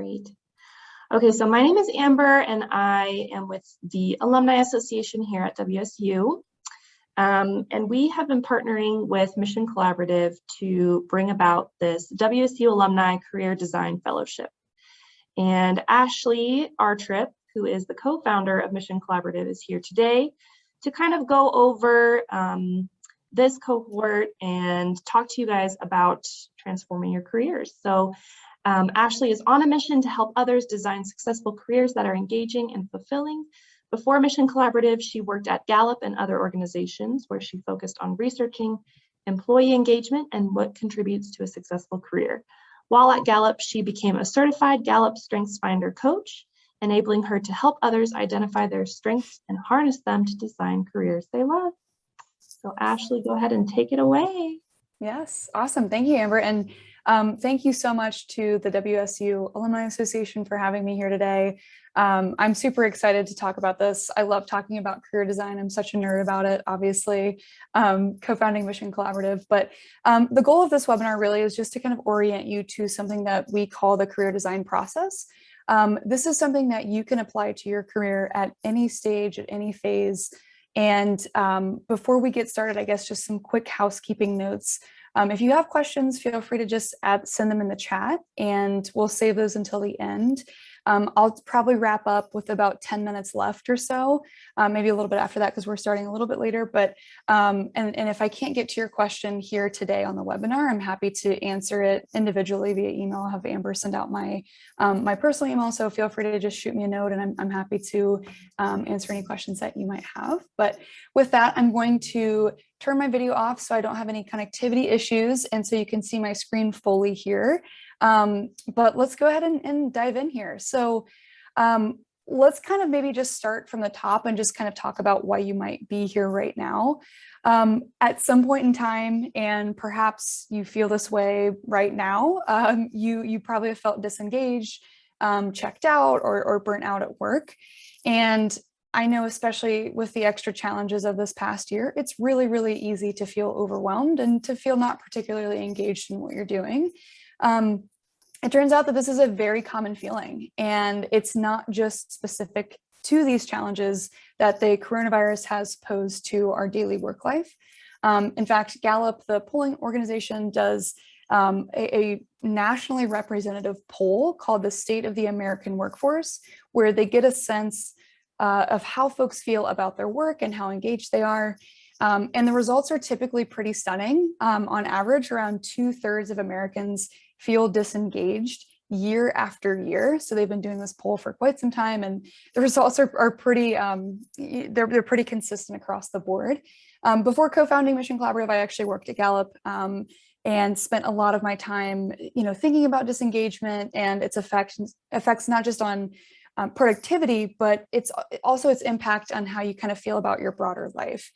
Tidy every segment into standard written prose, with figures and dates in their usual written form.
Great. Okay, so my name is Amber and I am with the Alumni Association here at WSU. And we have been partnering with Mission Collaborative to bring about this WSU Alumni Career Design Fellowship. And Ashley Artrip, who is the co-founder of Mission Collaborative, is here today to kind of go over this cohort and talk to you guys about transforming your careers. So Ashley is on a mission to help others design successful careers that are engaging and fulfilling. Before Mission Collaborative, she worked at Gallup and other organizations where she focused on researching employee engagement and what contributes to a successful career. While at Gallup, she became a certified Gallup StrengthsFinder coach, enabling her to help others identify their strengths and harness them to design careers they love. So Ashley, go ahead and take it away. Yes, awesome. Thank you, Amber. And thank you so much to the WSU Alumni Association for having me here today. I'm super excited to talk about this. I love talking about career design. I'm such a nerd about it, obviously, co-founding Mission Collaborative. But the goal of this webinar really is just to kind of orient you to something that we call the career design process. This is something that you can apply to your career at any stage, at any phase. And before we get started, I guess just some quick housekeeping notes. If you have questions, feel free to just send them in the chat and we'll save those until the end. I'll probably wrap up with about 10 minutes left or so, maybe a little bit after that because we're starting a little bit later. But and if I can't get to your question here today on the webinar, I'm happy to answer it individually via email. I'll have Amber send out my my personal email, so feel free to just shoot me a note and I'm happy to answer any questions that you might have. But with that, I'm going to turn my video off so I don't have any connectivity issues and so you can see my screen fully here. But let's go ahead and dive in here. So let's kind of maybe just start from the top and just kind of talk about why you might be here right now. At some point in time, and perhaps you feel this way right now, you probably have felt disengaged, checked out, or burnt out at work. And I know, especially with the extra challenges of this past year, it's really, really easy to feel overwhelmed and to feel not particularly engaged in what you're doing. It turns out that this is a very common feeling, and it's not just specific to these challenges that the coronavirus has posed to our daily work life. In fact, Gallup, the polling organization, does a nationally representative poll called the State of the American Workforce, where they get a sense of how folks feel about their work and how engaged they are. And the results are typically pretty stunning. On average, around 2/3 of Americans feel disengaged year after year. So they've been doing this poll for quite some time, and the results are pretty, they're pretty consistent across the board. Before co-founding Mission Collaborative, I actually worked at Gallup and spent a lot of my time, thinking about disengagement and its effects not just on productivity, but it's also its impact on how you kind of feel about your broader life.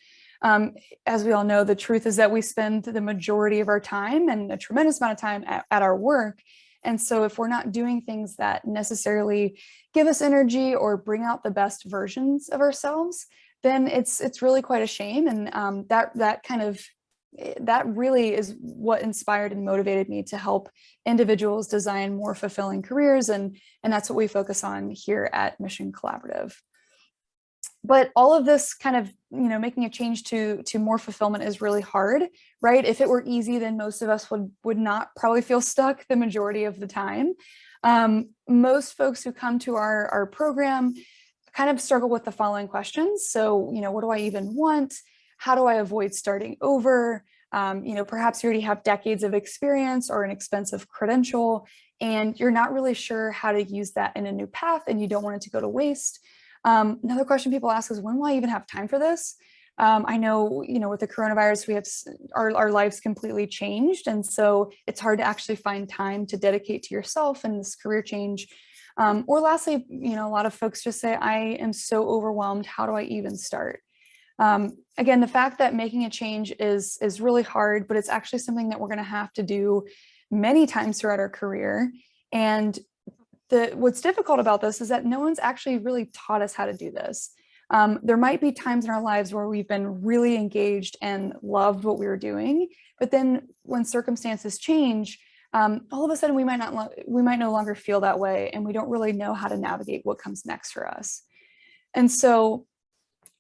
As we all know, the truth is that we spend the majority of our time and a tremendous amount of time at our work. And so if we're not doing things that necessarily give us energy or bring out the best versions of ourselves, then it's really quite a shame. And that really is what inspired and motivated me to help individuals design more fulfilling careers. And that's what we focus on here at Mission Collaborative. But all of this kind of, making a change to more fulfillment is really hard, right? If it were easy, then most of us would not probably feel stuck the majority of the time. Most folks who come to our program kind of struggle with the following questions. So, what do I even want? How do I avoid starting over? Perhaps you already have decades of experience or an expensive credential, and you're not really sure how to use that in a new path, and you don't want it to go to waste. Another question people ask is, when will I even have time for this? I know, with the coronavirus, we have our lives completely changed. And so it's hard to actually find time to dedicate to yourself and this career change. Or lastly, a lot of folks just say, I am so overwhelmed. How do I even start? Again, the fact that making a change is really hard, but it's actually something that we're going to have to do many times throughout our career. And what's difficult about this is that no one's actually really taught us how to do this. There might be times in our lives where we've been really engaged and loved what we were doing, but then when circumstances change, all of a sudden we might no longer feel that way, and we don't really know how to navigate what comes next for us. And so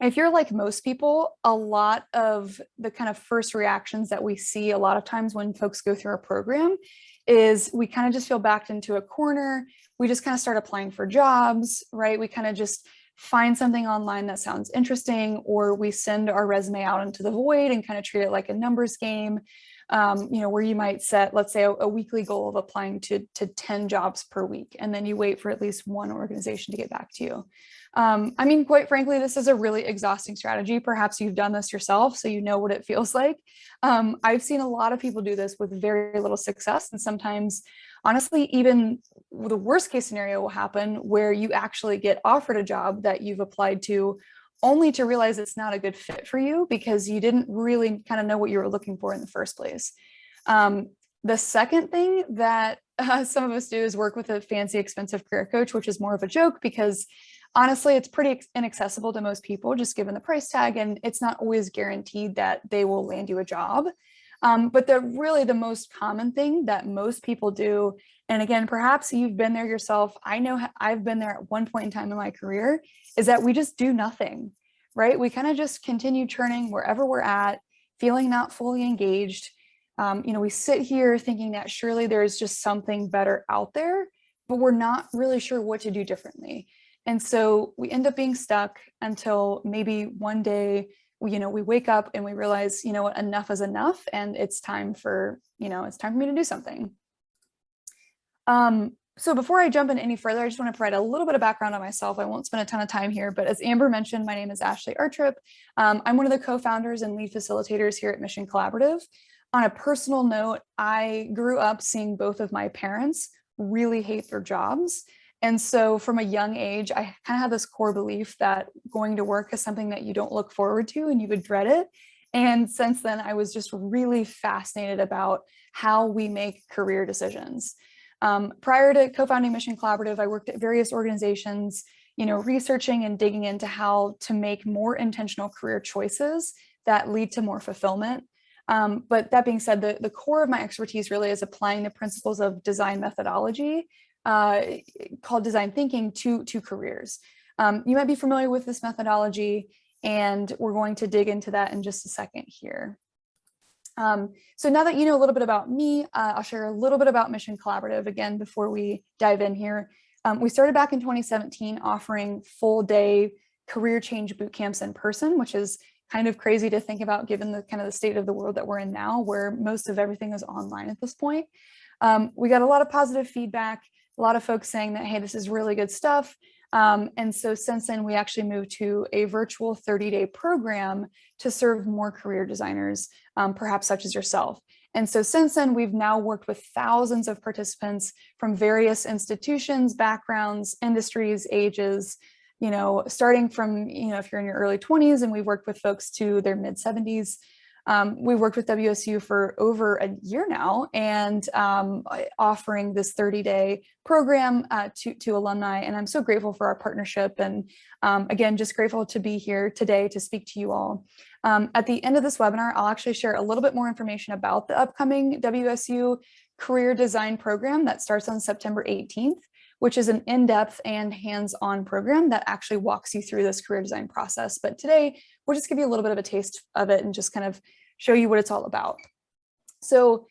if you're like most people, a lot of the kind of first reactions that we see a lot of times when folks go through our program is we kind of just feel backed into a corner. We just kind of start applying for jobs, right? We kind of just find something online that sounds interesting, or we send our resume out into the void and kind of treat it like a numbers game, where you might set, let's say, a weekly goal of applying to 10 jobs per week, and then you wait for at least one organization to get back to you. I mean, quite frankly, this is a really exhausting strategy. Perhaps you've done this yourself, so you know what it feels like. I've seen a lot of people do this with very little success, and sometimes, honestly, even the worst case scenario will happen where you actually get offered a job that you've applied to, only to realize it's not a good fit for you because you didn't really kind of know what you were looking for in the first place. The second thing that some of us do is work with a fancy, expensive career coach, which is more of a joke because honestly, it's pretty inaccessible to most people, just given the price tag, and it's not always guaranteed that they will land you a job. But really the most common thing that most people do, and again, perhaps you've been there yourself, I know I've been there at one point in time in my career, is that we just do nothing, right? We kind of just continue churning wherever we're at, feeling not fully engaged. We sit here thinking that surely there's just something better out there, but we're not really sure what to do differently. And so we end up being stuck until maybe one day, we wake up and we realize, what, enough is enough, and it's time for me to do something. So before I jump in any further, I just want to provide a little bit of background on myself. I won't spend a ton of time here, but as Amber mentioned, my name is Ashley Artrip. I'm one of the co-founders and lead facilitators here at Mission Collaborative. On a personal note, I grew up seeing both of my parents really hate their jobs. And so from a young age, I kind of had this core belief that going to work is something that you don't look forward to and you would dread it. And since then, I was just really fascinated about how we make career decisions. Prior to co-founding Mission Collaborative, I worked at various organizations, researching and digging into how to make more intentional career choices that lead to more fulfillment. But that being said, the core of my expertise really is applying the principles of design methodology, called design thinking, to careers. You might be familiar with this methodology, and we're going to dig into that in just a second here. So now that you know a little bit about me, I'll share a little bit about Mission Collaborative again before we dive in here. We started back in 2017 offering full-day career change boot camps in person, which is kind of crazy to think about given the kind of the state of the world that we're in now, where most of everything is online at this point. We got a lot of positive feedback, a lot of folks saying that, hey, this is really good stuff. And so since then, we actually moved to a virtual 30-day program to serve more career designers, perhaps such as yourself. And so since then, we've now worked with thousands of participants from various institutions, backgrounds, industries, ages, starting from, if you're in your early 20s, and we've worked with folks to their mid 70s. We've worked with WSU for over a year now, and offering this 30-day program to alumni. And I'm so grateful for our partnership. And again, just grateful to be here today to speak to you all. At the end of this webinar, I'll actually share a little bit more information about the upcoming WSU Career Design Program that starts on September 18th, which is an in-depth and hands-on program that actually walks you through this career design process. But today, we'll just give you a little bit of a taste of it and just kind of show you what it's all about. So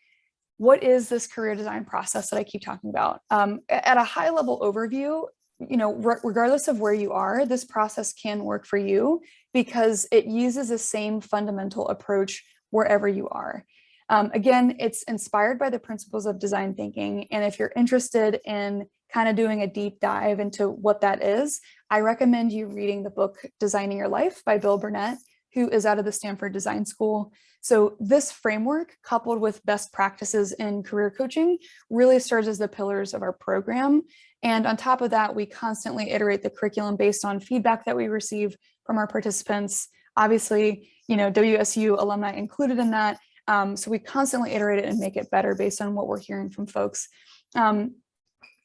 what is this career design process that I keep talking about? At a high level overview, regardless of where you are, this process can work for you because it uses the same fundamental approach wherever you are. Again, it's inspired by the principles of design thinking. And if you're interested in kind of doing a deep dive into what that is, I recommend you reading the book Designing Your Life by Bill Burnett, who is out of the Stanford Design School. So this framework, coupled with best practices in career coaching, really serves as the pillars of our program. And on top of that, we constantly iterate the curriculum based on feedback that we receive from our participants. Obviously, WSU alumni included in that. So we constantly iterate it and make it better based on what we're hearing from folks.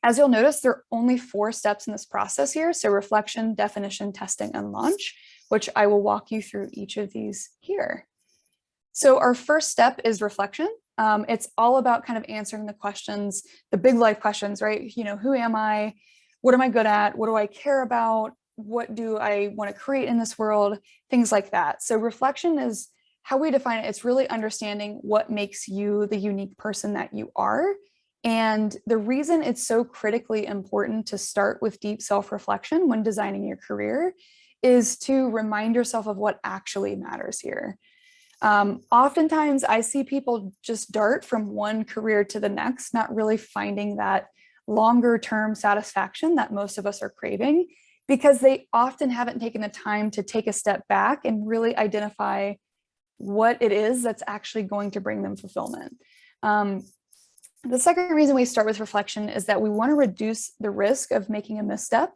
As you'll notice, there are only 4 steps in this process here. So reflection, definition, testing, and launch, which I will walk you through each of these here. So our first step is reflection. It's all about kind of answering the questions, the big life questions, right? Who am I? What am I good at? What do I care about? What do I want to create in this world? Things like that. So reflection is how we define it. It's really understanding what makes you the unique person that you are. And the reason it's so critically important to start with deep self-reflection when designing your career is to remind yourself of what actually matters here. Oftentimes I see people just dart from one career to the next, not really finding that longer term satisfaction that most of us are craving, because they often haven't taken the time to take a step back and really identify what it is that's actually going to bring them fulfillment. The second reason we start with reflection is that we want to reduce the risk of making a misstep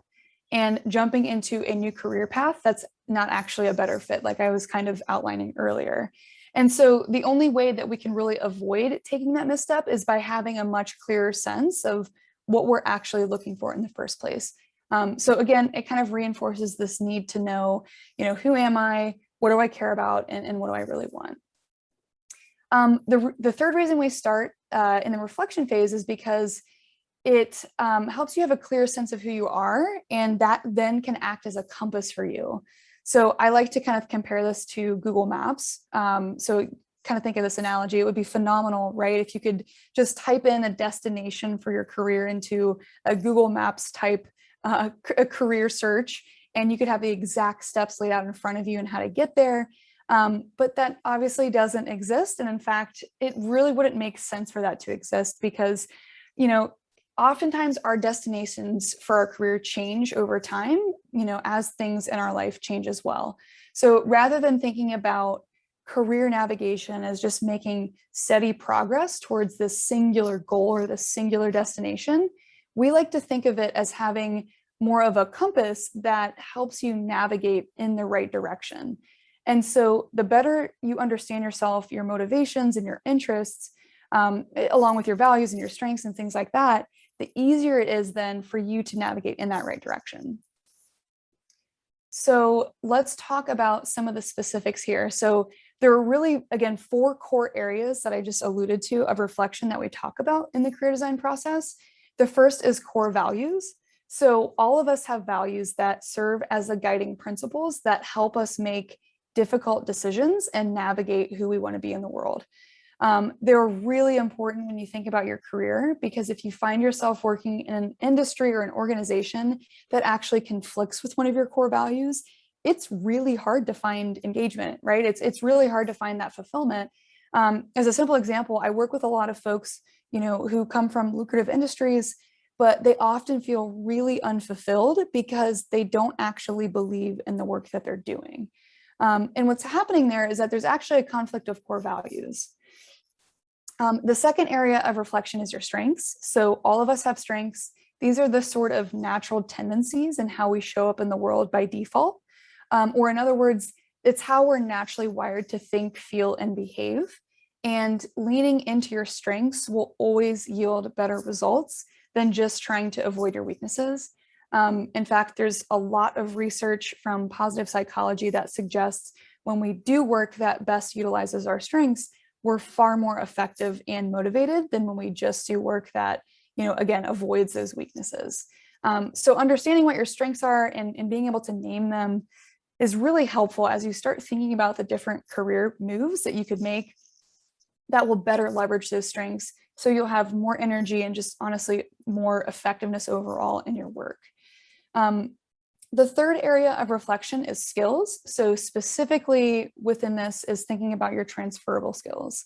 and jumping into a new career path that's not actually a better fit, like I was kind of outlining earlier. And so the only way that we can really avoid taking that misstep is by having a much clearer sense of what we're actually looking for in the first place. So again, it kind of reinforces this need to know, who am I? What do I care about? And what do I really want? The third reason we start in the reflection phase is because it helps you have a clear sense of who you are, and that then can act as a compass for you. So I like to kind of compare this to Google Maps. So kind of think of this analogy, it would be phenomenal, right? If you could just type in a destination for your career into a Google Maps type a career search, and you could have the exact steps laid out in front of you and how to get there. But that obviously doesn't exist. And in fact, it really wouldn't make sense for that to exist because, oftentimes our destinations for our career change over time, as things in our life change as well. So rather than thinking about career navigation as just making steady progress towards this singular goal or this singular destination, we like to think of it as having more of a compass that helps you navigate in the right direction. And so the better you understand yourself, your motivations and your interests, along with your values and your strengths and things like that, the easier it is then for you to navigate in that right direction. So let's talk about some of the specifics here. So there are really, again, 4 core areas that I just alluded to of reflection that we talk about in the career design process. The first is core values. So all of us have values that serve as the guiding principles that help us make difficult decisions and navigate who we want to be in the world. They're really important when you think about your career, because if you find yourself working in an industry or an organization that actually conflicts with one of your core values, it's really hard to find engagement, right? It's really hard to find that fulfillment. As a simple example, I work with a lot of folks, who come from lucrative industries, but they often feel really unfulfilled because they don't actually believe in the work that they're doing. And what's happening there is that there's actually a conflict of core values. The second area of reflection is your strengths. So all of us have strengths. These are the sort of natural tendencies and how we show up in the world by default. Or in other words, it's how we're naturally wired to think, feel, and behave. And leaning into your strengths will always yield better results than just trying to avoid your weaknesses. In fact, there's a lot of research from positive psychology that suggests when we do work that best utilizes our strengths, we're far more effective and motivated than when we just do work that, again, avoids those weaknesses. So understanding what your strengths are and being able to name them is really helpful as you start thinking about the different career moves that you could make that will better leverage those strengths. So you'll have more energy and just honestly more effectiveness overall in your work. The third area of reflection is skills. So specifically within this is thinking about your transferable skills.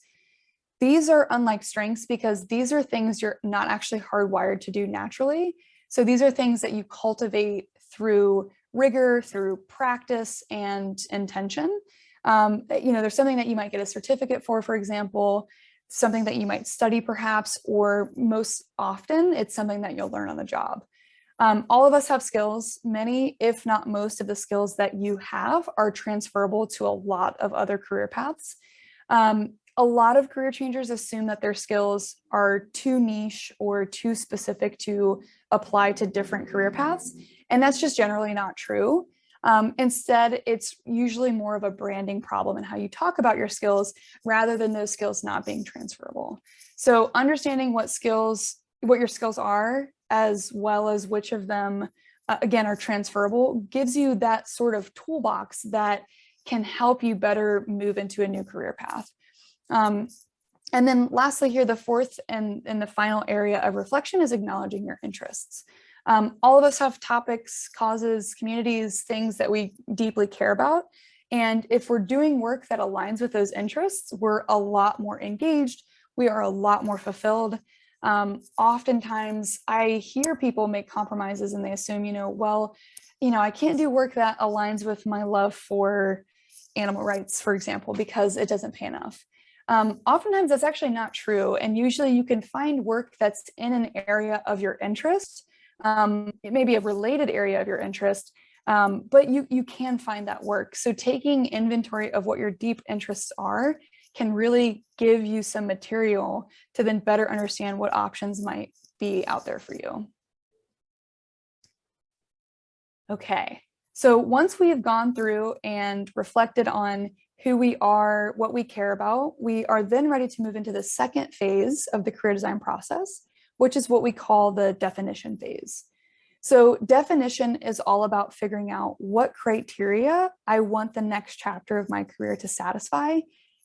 These are unlike strengths because these are things you're not actually hardwired to do naturally. So these are things that you cultivate through rigor, through practice and intention. There's something that you might get a certificate for example, something that you might study perhaps, or most often it's something that you'll learn on the job. All of us have skills. Many, if not most of the skills that you have are transferable to a lot of other career paths. A lot of career changers assume that their skills are too niche or too specific to apply to different career paths. And that's just generally not true. Instead, it's usually more of a branding problem in how you talk about your skills rather than those skills not being transferable. So understanding what your skills are, as well as which of them, again, are transferable, gives you that sort of toolbox that can help you better move into a new career path. And then lastly here, the fourth and the final area of reflection is acknowledging your interests. All of us have topics, causes, communities, things that we deeply care about. And if we're doing work that aligns with those interests, we're a lot more engaged. We are a lot more fulfilled. Oftentimes I hear people make compromises and they assume, well, I can't do work that aligns with my love for animal rights, for example, because it doesn't pay enough. Oftentimes that's actually not true. And usually you can find work that's in an area of your interest. It may be a related area of your interest, but you can find that work. So taking inventory of what your deep interests are can really give you some material to then better understand what options might be out there for you. Okay, so once we have gone through and reflected on who we are, what we care about, we are then ready to move into the second phase of the career design process, which is what we call the definition phase. So definition is all about figuring out what criteria I want the next chapter of my career to satisfy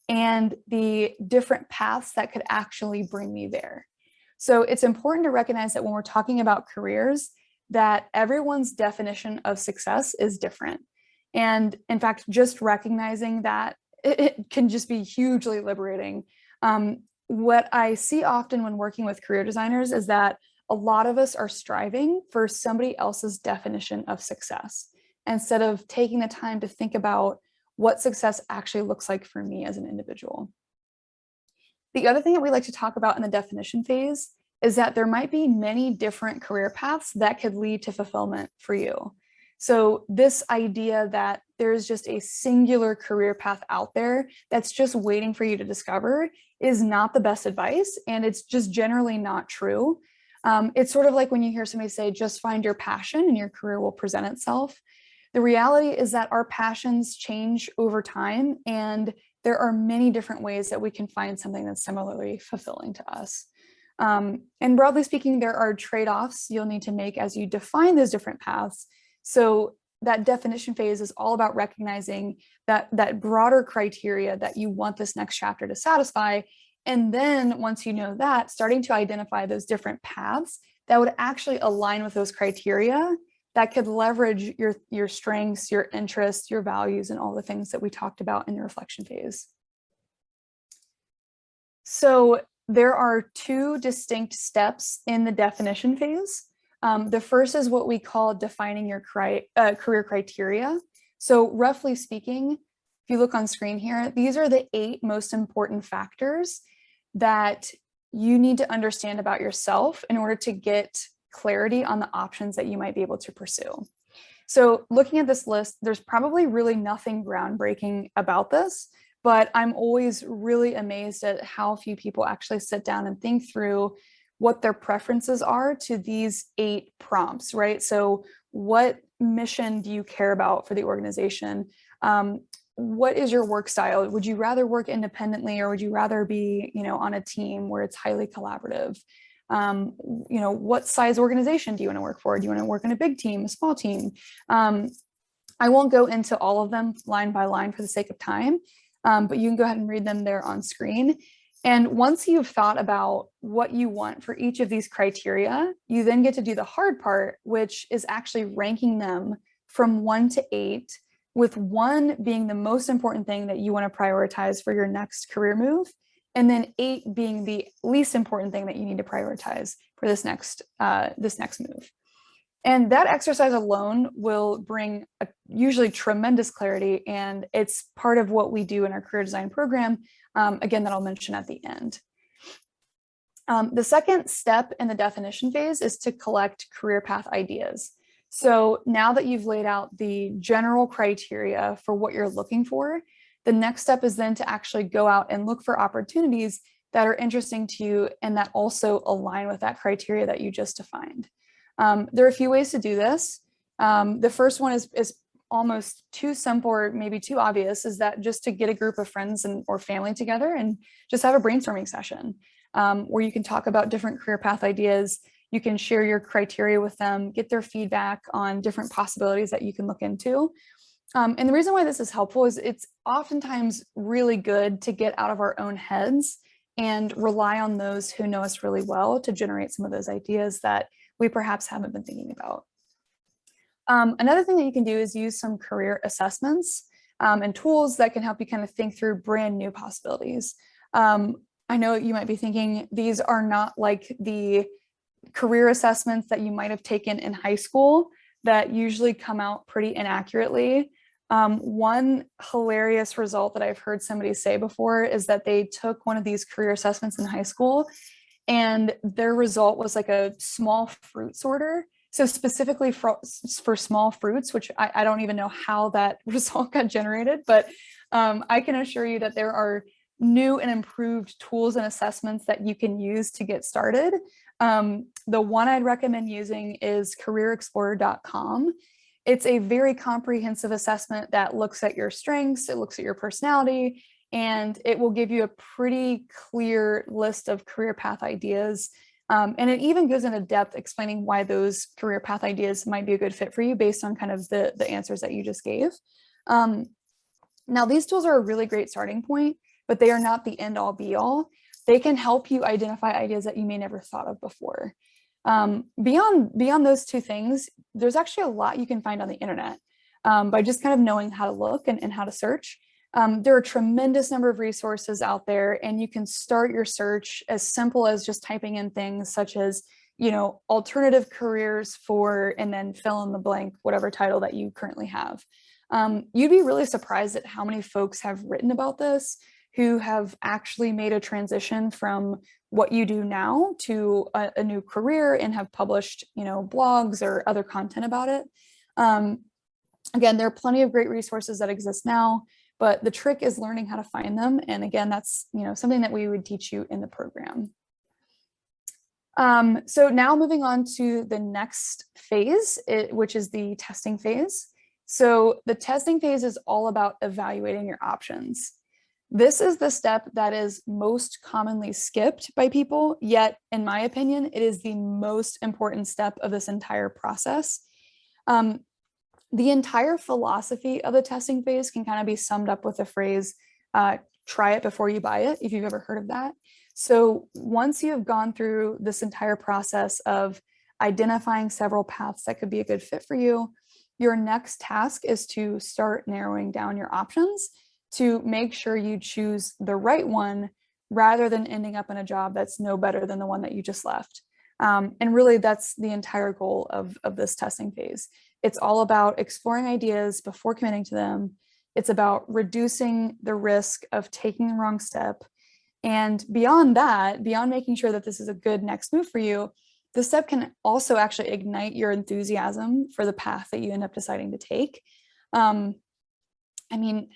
and the different paths that could actually bring me there. So it's important to recognize that when we're talking about careers, that everyone's definition of success is different. And in fact, just recognizing that it can just be hugely liberating. What I see often when working with career designers is that a lot of us are striving for somebody else's definition of success instead of taking the time to think about what success actually looks like for me as an individual. The other thing that we like to talk about in the definition phase is that there might be many different career paths that could lead to fulfillment for you. So this idea that there's just a singular career path out there that's just waiting for you to discover is not the best advice, and it's just generally not true. It's sort of like when you hear somebody say, just find your passion and your career will present itself. The reality is that our passions change over time, and there are many different ways that we can find something that's similarly fulfilling to us. And broadly speaking, there are trade-offs you'll need to make as you define those different paths. So that definition phase is all about recognizing that broader criteria that you want this next chapter to satisfy. And then once you know that, starting to identify those different paths that would actually align with those criteria that could leverage your strengths, your interests, your values, and all the things that we talked about in the reflection phase. So there are two distinct steps in the definition phase. The first is what we call defining your career criteria. So roughly speaking, if you look on screen here, these are the 8 most important factors that you need to understand about yourself in order to get clarity on the options that you might be able to pursue. So looking at this list, there's probably really nothing groundbreaking about this, but I'm always really amazed at how few people actually sit down and think through what their preferences are to these 8 prompts, right? So what mission do you care about for the organization? What is your work style? Would you rather work independently, or would you rather be, on a team where it's highly collaborative? What size organization do you want to work for? Do you want to work in a big team, a small team? I won't go into all of them line by line for the sake of time, but you can go ahead and read them there on screen. And once you've thought about what you want for each of these criteria, you then get to do the hard part, which is actually ranking them from 1 to 8, with 1 being the most important thing that you want to prioritize for your next career move, and then 8 being the least important thing that you need to prioritize for this next move. And that exercise alone will bring usually tremendous clarity, and it's part of what we do in our career design program, again, that I'll mention at the end. The second step in the definition phase is to collect career path ideas. So now that you've laid out the general criteria for what you're looking for, the next step is then to actually go out and look for opportunities that are interesting to you and that also align with that criteria that you just defined. There are a few ways to do this. The first one is almost too simple or maybe too obvious is that just to get a group of friends or family together and just have a brainstorming session where you can talk about different career path ideas. You can share your criteria with them, get their feedback on different possibilities that you can look into. And the reason why this is helpful is it's oftentimes really good to get out of our own heads and rely on those who know us really well to generate some of those ideas that we perhaps haven't been thinking about. Another thing that you can do is use some career assessments and tools that can help you kind of think through brand new possibilities. I know you might be thinking these are not like the career assessments that you might have taken in high school that usually come out pretty inaccurately. One hilarious result that I've heard somebody say before is that they took one of these career assessments in high school and their result was like a small fruit sorter. So specifically for small fruits, which I don't even know how that result got generated, but I can assure you that there are new and improved tools and assessments that you can use to get started. The one I'd recommend using is Careerexplorer.com. It's a very comprehensive assessment that looks at your strengths, it looks at your personality, and it will give you a pretty clear list of career path ideas. And it even goes into depth explaining why those career path ideas might be a good fit for you based on kind of the answers that you just gave. Now, these tools are a really great starting point, but they are not the end all be all. They can help you identify ideas that you may never thought of before. Beyond those two things, there's actually a lot you can find on the internet by just kind of knowing how to look and how to search. There are a tremendous number of resources out there, and you can start your search as simple as just typing in things such as, you know, alternative careers for, and then fill in the blank, whatever title that you currently have. You'd be really surprised at how many folks have written about this who have actually made a transition from what you do now to a new career and have published, you know, blogs or other content about it. Again, there are plenty of great resources that exist now, but the trick is learning how to find them. And again, that's, you know, something that we would teach you in the program. So now moving on to the next phase, which is the testing phase. So the testing phase is all about evaluating your options. This is the step that is most commonly skipped by people, yet in my opinion, it is the most important step of this entire process. The entire philosophy of the testing phase can kind of be summed up with the phrase, try it before you buy it, if you've ever heard of that. So once you have gone through this entire process of identifying several paths that could be a good fit for you, your next task is to start narrowing down your options to make sure you choose the right one rather than ending up in a job that's no better than the one that you just left. And really, that's the entire goal of this testing phase. It's all about exploring ideas before committing to them. It's about reducing the risk of taking the wrong step. And beyond that, beyond making sure that this is a good next move for you, this step can also actually ignite your enthusiasm for the path that you end up deciding to take. I mean,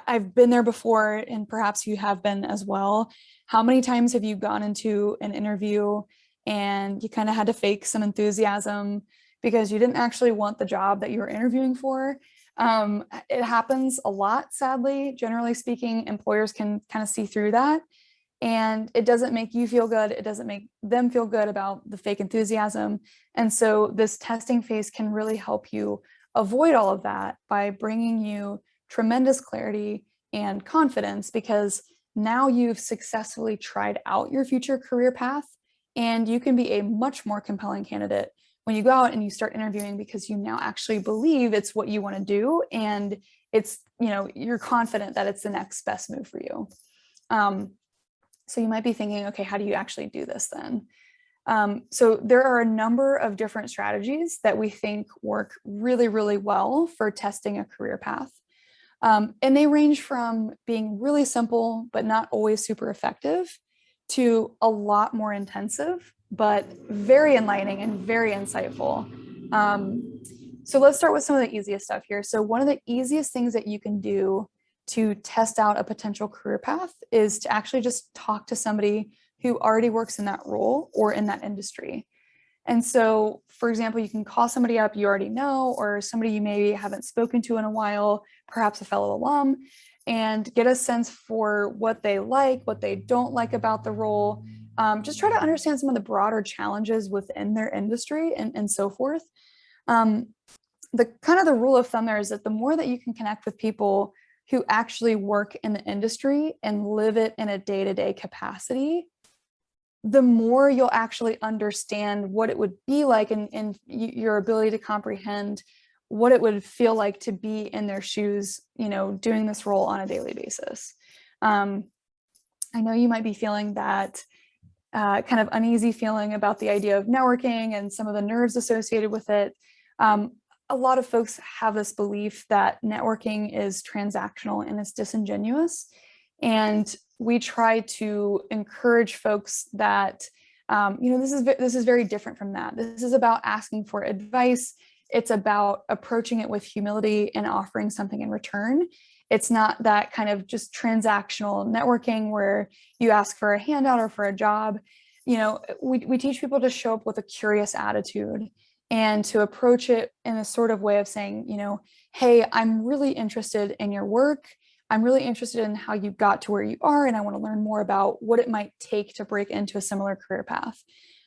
I've been there before, and perhaps you have been as well. How many times have you gone into an interview and you kind of had to fake some enthusiasm because you didn't actually want the job that you were interviewing for? It happens a lot, sadly. Generally speaking, employers can kind of see through that. And it doesn't make you feel good. It doesn't make them feel good about the fake enthusiasm. And so this testing phase can really help you avoid all of that by bringing you tremendous clarity and confidence, because now you've successfully tried out your future career path and you can be a much more compelling candidate when you go out and you start interviewing, because you now actually believe it's what you want to do and it's, you know, you're confident that it's the next best move for you. So you might be thinking, okay, how do you actually do this then? So there are a number of different strategies that we think work really, really well for testing a career path. And they range from being really simple, but not always super effective, to a lot more intensive, but very enlightening and very insightful. So let's start with some of the easiest stuff here. So one of the easiest things that you can do to test out a potential career path is to actually just talk to somebody who already works in that role or in that industry. And so, for example, you can call somebody up you already know, or somebody you maybe haven't spoken to in a while, perhaps a fellow alum, and get a sense for what they like, what they don't like about the role. Just try to understand some of the broader challenges within their industry and so forth. The kind of the rule of thumb there is that the more that you can connect with people who actually work in the industry and live it in a day-to-day capacity, the more you'll actually understand what it would be like, and your ability to comprehend what it would feel like to be in their shoes, doing this role on a daily basis. I know you might be feeling that kind of uneasy feeling about the idea of networking and some of the nerves associated with it. A lot of folks have this belief that networking is transactional and it's disingenuous. And we try to encourage folks that, this is very different from that. This is about asking for advice. It's about approaching it with humility and offering something in return. It's not that kind of just transactional networking where you ask for a handout or for a job. We teach people to show up with a curious attitude and to approach it in a sort of way of saying, hey, I'm really interested in your work. I'm really interested in how you got to where you are, and I want to learn more about what it might take to break into a similar career path.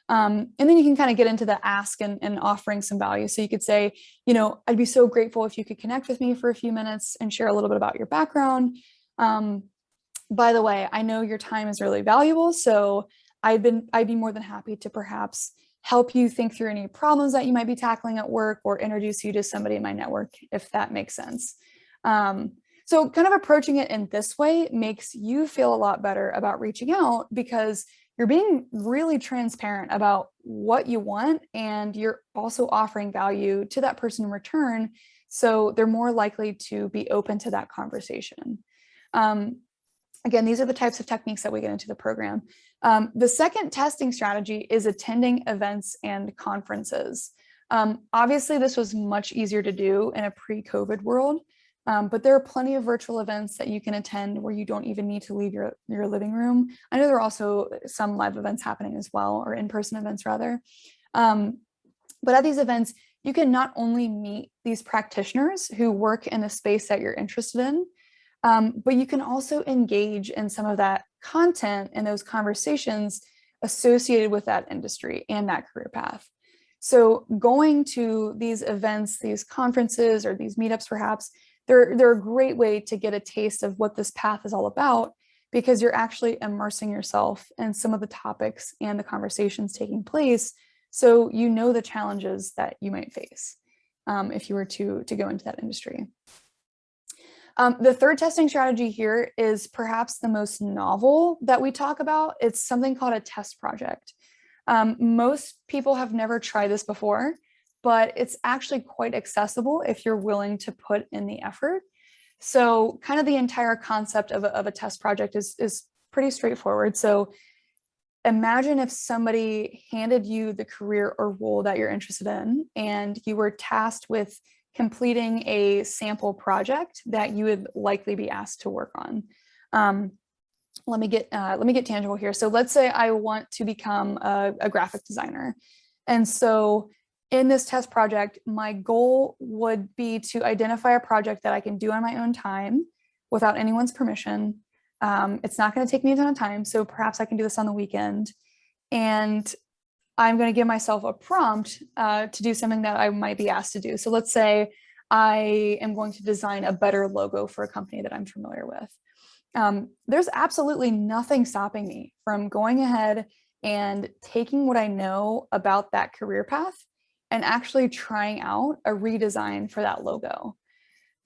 And then you can kind of get into the ask and offering some value. So you could say, I'd be so grateful if you could connect with me for a few minutes and share a little bit about your background. By the way, I know your time is really valuable, so I'd be more than happy to perhaps help you think through any problems that you might be tackling at work, or introduce you to somebody in my network, if that makes sense. So kind of approaching it in this way makes you feel a lot better about reaching out, because you're being really transparent about what you want, and you're also offering value to that person in return. So they're more likely to be open to that conversation. Again, these are the types of techniques that we get into the program. The second testing strategy is attending events and conferences. Obviously, this was much easier to do in a pre-COVID world. But there are plenty of virtual events that you can attend where you don't even need to leave your living room. I know there are also some live events happening as well, or in-person events rather. But at these events, you can not only meet these practitioners who work in the space that you're interested in, but you can also engage in some of that content and those conversations associated with that industry and that career path. So going to these events, these conferences, or these meetups perhaps, they're a great way to get a taste of what this path is all about, because you're actually immersing yourself in some of the topics and the conversations taking place, so you know the challenges that you might face if you were to go into that industry. The third testing strategy here is perhaps the most novel that we talk about. It's something called a test project. Most people have never tried this before, but it's actually quite accessible if you're willing to put in the effort. So kind of the entire concept of a test project is pretty straightforward. So imagine if somebody handed you the career or role that you're interested in, and you were tasked with completing a sample project that you would likely be asked to work on. Let me get tangible here. So let's say I want to become a graphic designer. And so in this test project, my goal would be to identify a project that I can do on my own time without anyone's permission. It's not going to take me a ton of time, so perhaps I can do this on the weekend. And I'm going to give myself a prompt to do something that I might be asked to do. So let's say I am going to design a better logo for a company that I'm familiar with. There's absolutely nothing stopping me from going ahead and taking what I know about that career path and actually trying out a redesign for that logo.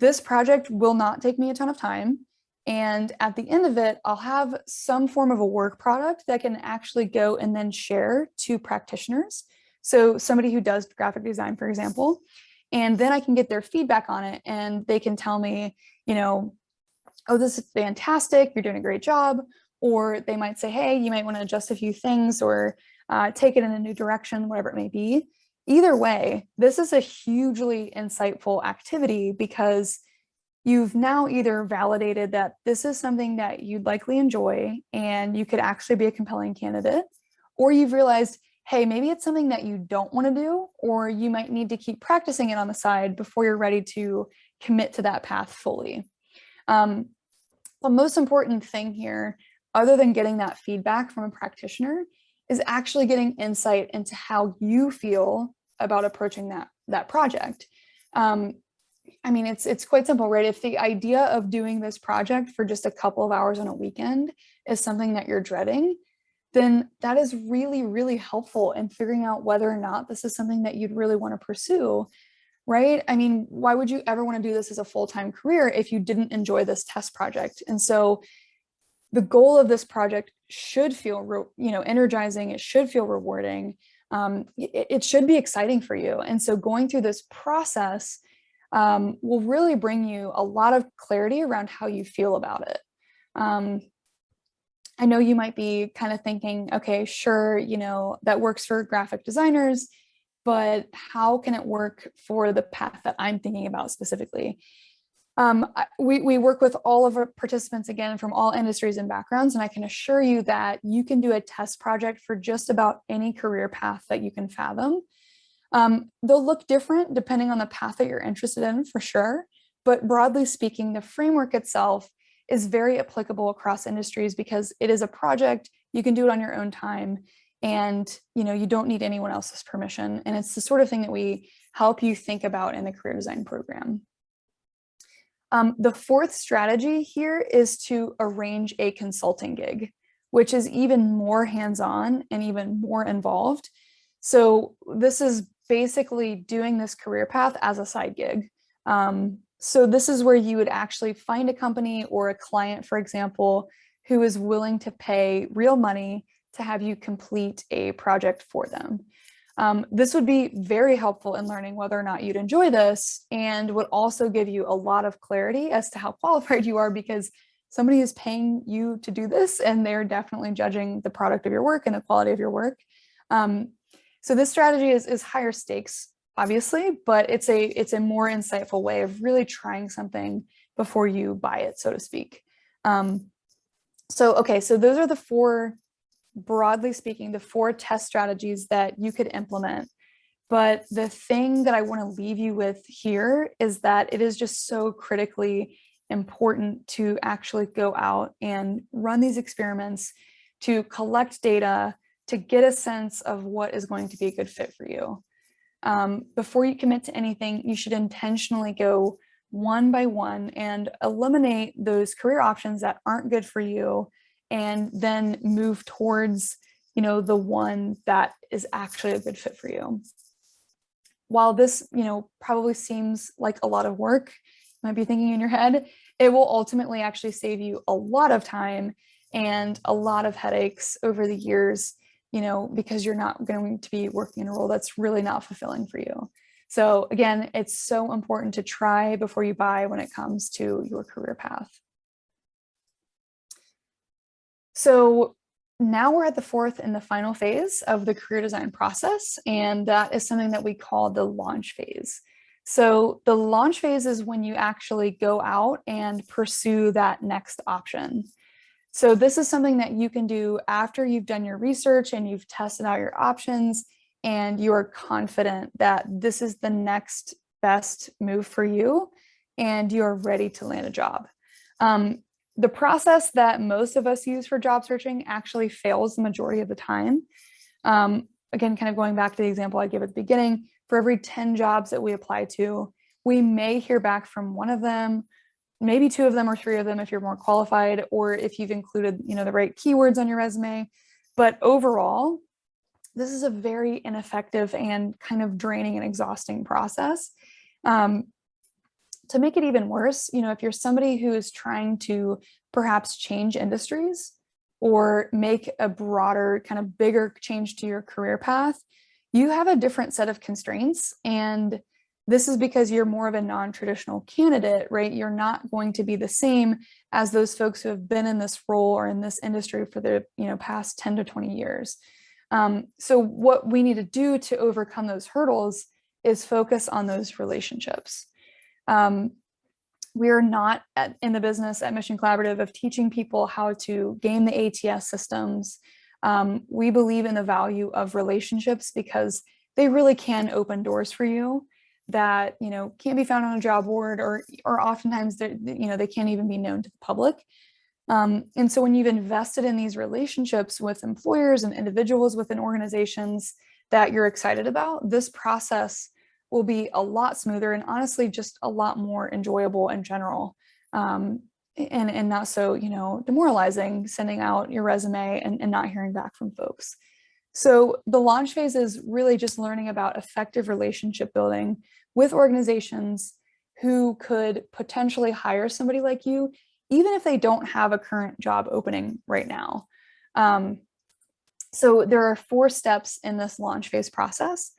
This project will not take me a ton of time. And at the end of it, I'll have some form of a work product that can actually go and then share to practitioners. So somebody who does graphic design, for example, and then I can get their feedback on it, and they can tell me, oh, this is fantastic, you're doing a great job. Or they might say, hey, you might want to adjust a few things, or take it in a new direction, whatever it may be. Either way, this is a hugely insightful activity, because you've now either validated that this is something that you'd likely enjoy and you could actually be a compelling candidate, or you've realized, hey, maybe it's something that you don't want to do, or you might need to keep practicing it on the side before you're ready to commit to that path fully. The most important thing here, other than getting that feedback from a practitioner, is actually getting insight into how you feel about approaching that project. I mean, it's quite simple, right? If the idea of doing this project for just a couple of hours on a weekend is something that you're dreading, then that is really, really helpful in figuring out whether or not this is something that you'd really want to pursue, right? I mean, why would you ever want to do this as a full-time career if you didn't enjoy this test project? And so the goal of this project should feel, energizing. It should feel rewarding. It should be exciting for you. And so going through this process will really bring you a lot of clarity around how you feel about it. I know you might be kind of thinking, okay, sure, that works for graphic designers, but how can it work for the path that I'm thinking about specifically? We work with all of our participants, again, from all industries and backgrounds, and I can assure you that you can do a test project for just about any career path that you can fathom. They'll look different depending on the path that you're interested in, for sure, but broadly speaking, the framework itself is very applicable across industries because it is a project. You can do it on your own time, and you don't need anyone else's permission. And it's the sort of thing that we help you think about in the career design program. The fourth strategy here is to arrange a consulting gig, which is even more hands-on and even more involved. So this is basically doing this career path as a side gig. So this is where you would actually find a company or a client, for example, who is willing to pay real money to have you complete a project for them. This would be very helpful in learning whether or not you'd enjoy this, and would also give you a lot of clarity as to how qualified you are, because somebody is paying you to do this and they're definitely judging the product of your work and the quality of your work. So this strategy is higher stakes, obviously, but it's a more insightful way of really trying something before you buy it, so to speak. So those are the four, broadly speaking, the four test strategies that you could implement. But the thing that I want to leave you with here is that it is just so critically important to actually go out and run these experiments, to collect data, to get a sense of what is going to be a good fit for you. Before you commit to anything, you should intentionally go one by one and eliminate those career options that aren't good for you, and then move towards, the one that is actually a good fit for you. While this, probably seems like a lot of work, you might be thinking in your head, it will ultimately actually save you a lot of time and a lot of headaches over the years, because you're not going to be working in a role that's really not fulfilling for you. So again, it's so important to try before you buy when it comes to your career path. So now we're at the fourth and the final phase of the career design process, and that is something that we call the launch phase. So the launch phase is when you actually go out and pursue that next option. So this is something that you can do after you've done your research and you've tested out your options, and you are confident that this is the next best move for you, and you're ready to land a job. The process that most of us use for job searching actually fails the majority of the time. Again, kind of going back to the example I gave at the beginning, for every 10 jobs that we apply to, we may hear back from one of them, maybe two of them or three of them if you're more qualified, or if you've included, the right keywords on your resume. But overall, this is a very ineffective and kind of draining and exhausting process. To make it even worse, if you're somebody who is trying to perhaps change industries or make a broader, kind of bigger change to your career path, you have a different set of constraints. And this is because you're more of a non-traditional candidate, right? You're not going to be the same as those folks who have been in this role or in this industry for the past 10 to 20 years. So what we need to do to overcome those hurdles is focus on those relationships. We are not in the business at Mission Collaborative of teaching people how to game the ATS systems. We believe in the value of relationships because they really can open doors for you that, can't be found on a job board, or oftentimes they can't even be known to the public. And so when you've invested in these relationships with employers and individuals within organizations that you're excited about, this process will be a lot smoother and honestly just a lot more enjoyable in general. And not so, demoralizing, sending out your resume and not hearing back from folks. So the launch phase is really just learning about effective relationship building with organizations who could potentially hire somebody like you, even if they don't have a current job opening right now. So there are 4 steps in this launch phase process.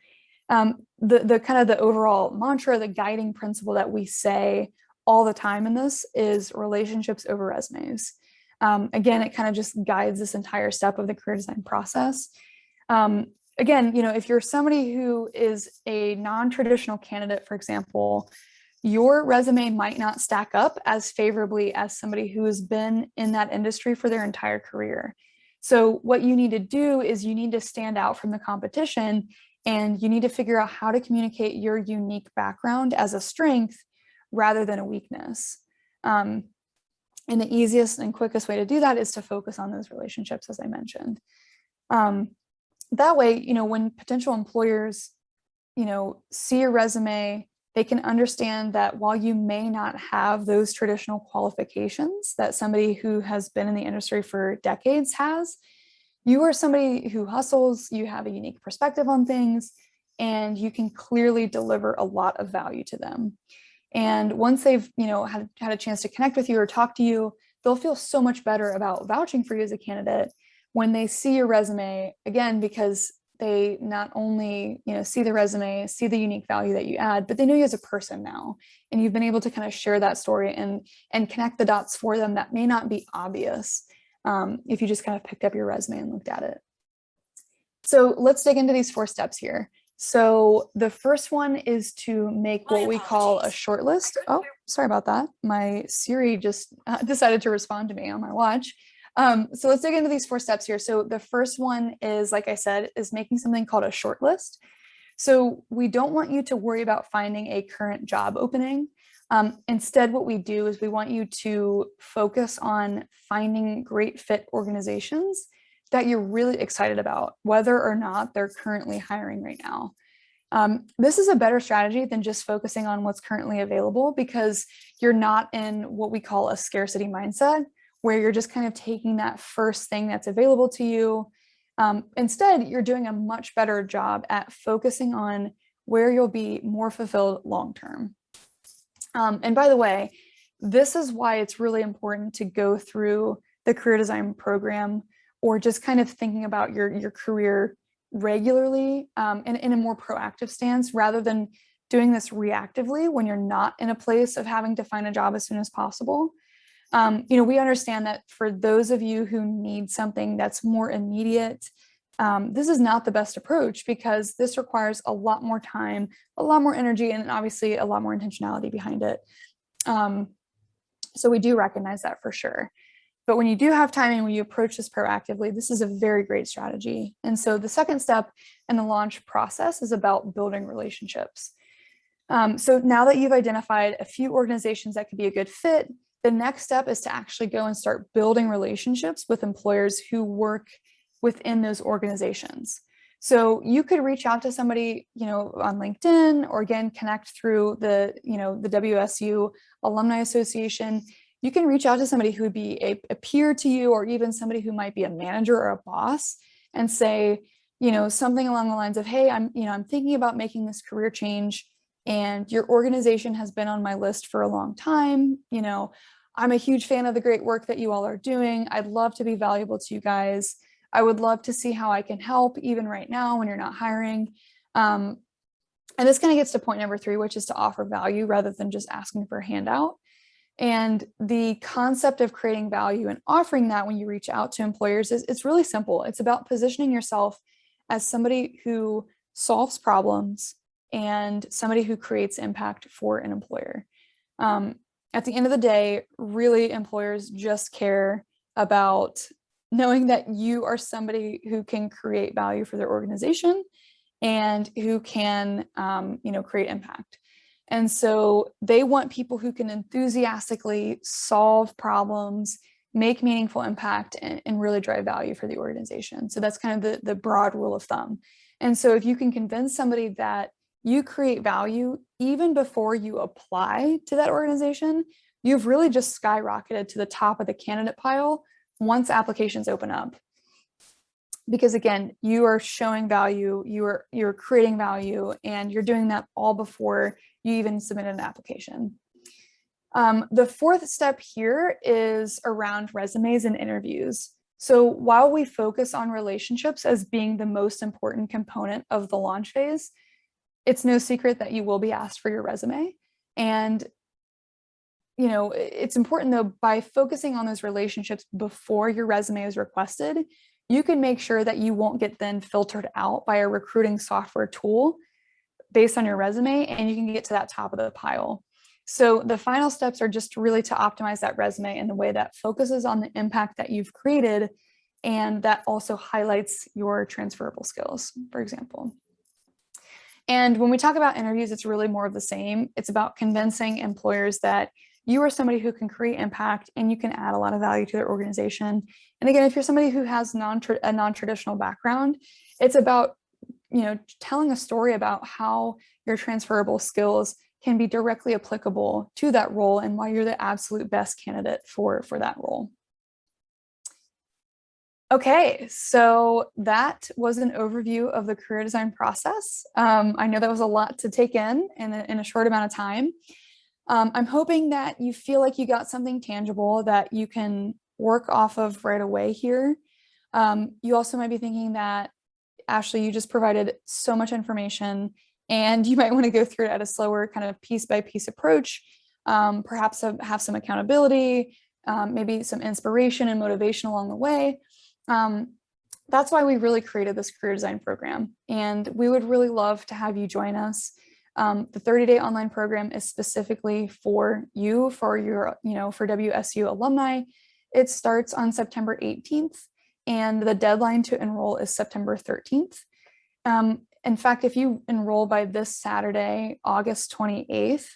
The kind of the overall mantra, the guiding principle that we say all the time in this is relationships over resumes. Again, it kind of just guides this entire step of the career design process. Again, if you're somebody who is a non-traditional candidate, for example, your resume might not stack up as favorably as somebody who has been in that industry for their entire career. So what you need to do is you need to stand out from the competition, and you need to figure out how to communicate your unique background as a strength rather than a weakness. And the easiest and quickest way to do that is to focus on those relationships, as I mentioned. That way, when potential employers, see your resume, they can understand that while you may not have those traditional qualifications that somebody who has been in the industry for decades has, you are somebody who hustles, you have a unique perspective on things, and you can clearly deliver a lot of value to them. And once they've, had a chance to connect with you or talk to you, they'll feel so much better about vouching for you as a candidate when they see your resume, again, because they not only, see the resume, see the unique value that you add, but they know you as a person now, and you've been able to kind of share that story and connect the dots for them that may not be obvious if you just kind of picked up your resume and looked at it. So let's dig into these 4 steps here. So the first one is to make what we call a short list. Oh, sorry about that. My Siri just decided to respond to me on my watch. So let's dig into these 4 steps here. So the first one is, like I said, is making something called a short list. So we don't want you to worry about finding a current job opening. Instead, what we do is we want you to focus on finding great fit organizations that you're really excited about, whether or not they're currently hiring right now. This is a better strategy than just focusing on what's currently available, because you're not in what we call a scarcity mindset, where you're just kind of taking that first thing that's available to you. Instead, you're doing a much better job at focusing on where you'll be more fulfilled long-term. And by the way, this is why it's really important to go through the career design program, or just kind of thinking about your career regularly and in a more proactive stance, rather than doing this reactively when you're not in a place of having to find a job as soon as possible. We understand that for those of you who need something that's more immediate, this is not the best approach, because this requires a lot more time, a lot more energy, and obviously a lot more intentionality behind it. So we do recognize that for sure. But when you do have time and when you approach this proactively, this is a very great strategy. And so the second step in the launch process is about building relationships. So now that you've identified a few organizations that could be a good fit, the next step is to actually go and start building relationships with employers who work within those organizations. So you could reach out to somebody, on LinkedIn, or again, connect through the WSU Alumni Association. You can reach out to somebody who would be a peer to you, or even somebody who might be a manager or a boss, and say, something along the lines of, hey, I'm thinking about making this career change, and your organization has been on my list for a long time. I'm a huge fan of the great work that you all are doing. I'd love to be valuable to you guys. I would love to see how I can help, even right now when you're not hiring. And this kind of gets to point number 3, which is to offer value rather than just asking for a handout. And the concept of creating value and offering that when you reach out to employers it's really simple. It's about positioning yourself as somebody who solves problems and somebody who creates impact for an employer. At the end of the day, really, employers just care about knowing that you are somebody who can create value for their organization and who can, create impact. And so they want people who can enthusiastically solve problems, make meaningful impact, and really drive value for the organization. So that's kind of the broad rule of thumb. And so if you can convince somebody that you create value even before you apply to that organization, you've really just skyrocketed to the top of the candidate pile once applications open up. Because again, you are showing value, you're creating value, and you're doing that all before you even submit an application. The fourth step here is around resumes and interviews. So while we focus on relationships as being the most important component of the launch phase, it's no secret that you will be asked for your resume. And it's important though, by focusing on those relationships before your resume is requested, you can make sure that you won't get then filtered out by a recruiting software tool based on your resume, and you can get to that top of the pile. So the final steps are just really to optimize that resume in the way that focuses on the impact that you've created, and that also highlights your transferable skills, for example. And when we talk about interviews, it's really more of the same. It's about convincing employers that you are somebody who can create impact and you can add a lot of value to their organization. And again, if you're somebody who has a non-traditional background, it's about telling a story about how your transferable skills can be directly applicable to that role and why you're the absolute best candidate for that role. Okay, so that was an overview of the career design process. I know that was a lot to take in a short amount of time. I'm hoping that you feel like you got something tangible that you can work off of right away here. You also might be thinking that, Ashley, you just provided so much information and you might want to go through it at a slower kind of piece by piece approach, perhaps have some accountability, maybe some inspiration and motivation along the way. That's why we really created this career design program, and we would really love to have you join us. The 30-day online program is specifically for you, for WSU alumni. It starts on September 18th, and the deadline to enroll is September 13th. In fact, if you enroll by this Saturday, August 28th,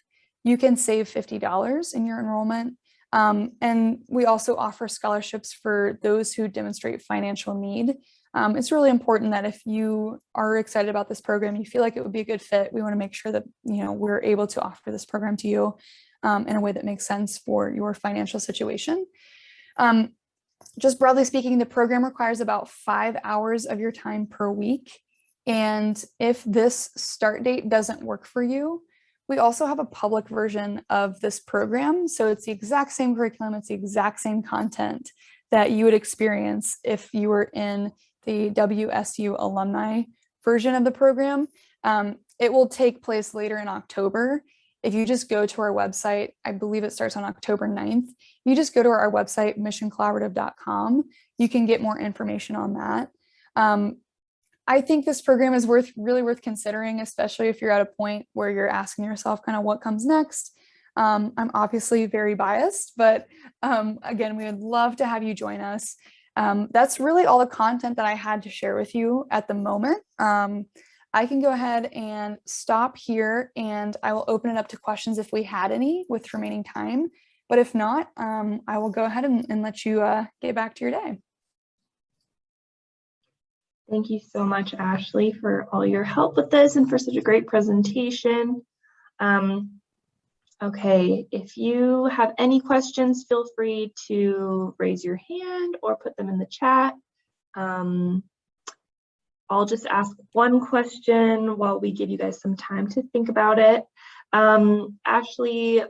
you can save $50 in your enrollment. And we also offer scholarships for those who demonstrate financial need. It's really important that if you are excited about this program, you feel like it would be a good fit, we want to make sure that we're able to offer this program to you in a way that makes sense for your financial situation. Just broadly speaking, the program requires about 5 hours of your time per week. And if this start date doesn't work for you, we also have a public version of this program. So it's the exact same curriculum, it's the exact same content that you would experience if you were in the WSU alumni version of the program. It will take place later in October. If you just go to our website, I believe it starts on October 9th. You just go to our website, missioncollaborative.com. You can get more information on that. I think this program is really worth considering, especially if you're at a point where you're asking yourself kind of what comes next. I'm obviously very biased, but again, we would love to have you join us. That's really all the content that I had to share with you at the moment. I can go ahead and stop here, and I will open it up to questions if we had any with remaining time. But if not, I will go ahead and let you get back to your day. Thank you so much, Ashley, for all your help with this and for such a great presentation. Okay, if you have any questions, feel free to raise your hand or put them in the chat. I'll just ask one question while we give you guys some time to think about it. Ashley,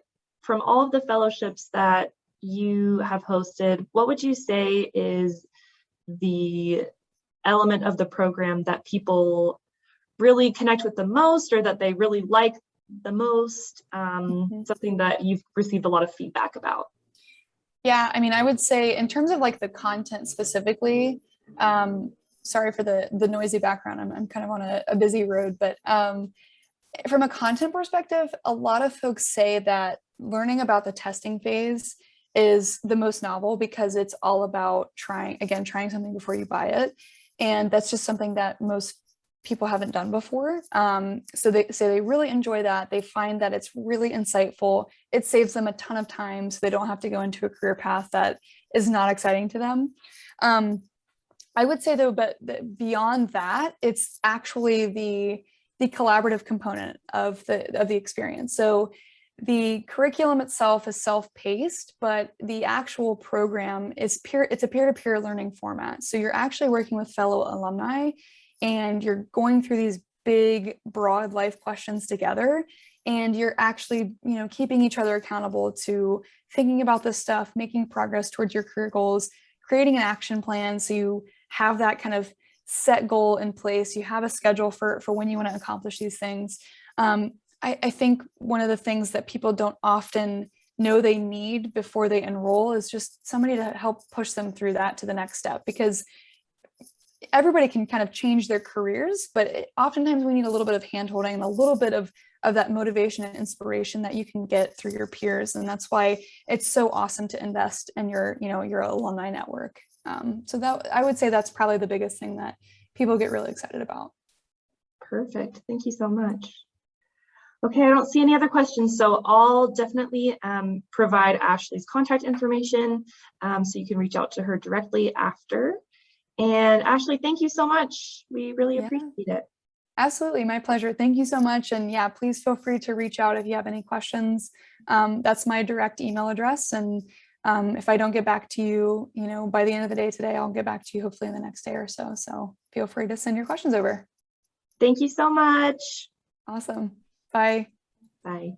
from all of the fellowships that you have hosted, what would you say is the element of the program that people really connect with the most, or that they really like the most, something that you've received a lot of feedback about? Yeah, I mean, I would say in terms of like the content specifically, sorry for the noisy background, I'm kind of on a busy road, but from a content perspective, a lot of folks say that learning about the testing phase is the most novel because it's all about trying something before you buy it. And that's just something that most people haven't done before. So they say they really enjoy that. They find that it's really insightful. It saves them a ton of time, so they don't have to go into a career path that is not exciting to them. I would say though, but beyond that, it's actually the collaborative component of the experience. So the curriculum itself is self-paced, but the actual program is it's a peer-to-peer learning format. So you're actually working with fellow alumni and you're going through these big, broad life questions together. And you're actually, keeping each other accountable to thinking about this stuff, making progress towards your career goals, creating an action plan. So you have that kind of set goal in place. You have a schedule for when you want to accomplish these things. I think one of the things that people don't often know they need before they enroll is just somebody to help push them through that to the next step, because everybody can kind of change their careers, but oftentimes we need a little bit of handholding and a little bit of that motivation and inspiration that you can get through your peers. And that's why it's so awesome to invest in your alumni network. So that, I would say that's probably the biggest thing that people get really excited about. Perfect. Thank you so much. Okay, I don't see any other questions, so I'll definitely provide Ashley's contact information so you can reach out to her directly after. And Ashley, thank you so much. We really appreciate it. Absolutely, my pleasure. Thank you so much. And yeah, please feel free to reach out if you have any questions. That's my direct email address. And if I don't get back to you, by the end of the day today, I'll get back to you hopefully in the next day or so. So feel free to send your questions over. Thank you so much. Awesome. Bye. Bye.